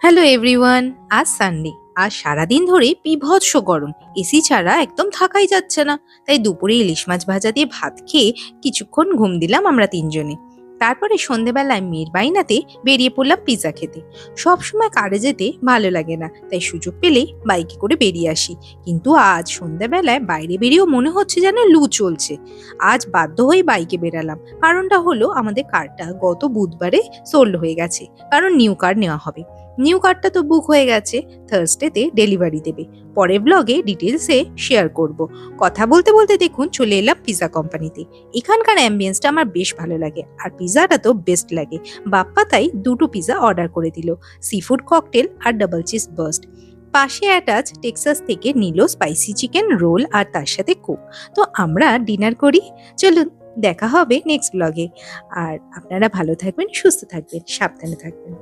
Hello everyone. আজ Sunday. আজ সারাদিন ধরে বীভৎস গরম, এসি ছাড়া একদম থাকাই যাচ্ছে না। তাই দুপুরে ইলিশ মাছ ভাজা দিয়ে ভাত খেয়ে কিছুক্ষণ ঘুম দিলাম আমরা তিনজনে। তারপরে সন্ধেবেলায় মেয়ের বাইনাতে বেরিয়ে পড়লাম পিৎজা খেতে। সবসময় কারে যেতে ভালো লাগে না, তাই সুযোগ পেলেই বাইকে করে বেরিয়ে আসি। কিন্তু আজ সন্ধেবেলায় বাইরে বেরিয়েও মনে হচ্ছে যেন লু চলছে। আজ বাধ্য হয়ে বাইকে বেরালাম। কারণটা হলো আমাদের কারটা গত বুধবারে সোল্ড হয়ে গেছে, কারণ নিউ কার নেওয়া হবে। নিউ কারটা তো বুক হয়ে গেছে, থার্সডেতে ডেলিভারি দেবে। পরের ব্লগে ডিটেলসে শেয়ার করব। কথা বলতে বলতে দেখুন চলে এলাম পিৎজা কোম্পানিতে। এখানকার অ্যাম্বিয়েন্সটা আমার বেশ ভালো লাগে, আর পিৎজাটা তো বেস্ট লাগে। বাপ্পা তাই দুটো পিৎজা অর্ডার করে দিল, সি ফুড ককটেল আর ডাবল চিজ বার্স্ট। পাশে অ্যাটাচ টেক্সাস থেকে নিল স্পাইসি চিকেন রোল আর তার সাথে কোক। তো আমরা ডিনার করি। চলুন, দেখা হবে নেক্সট ব্লগে। আর আপনারা ভালো থাকবেন, সুস্থ থাকবেন, সাবধানে থাকবেন।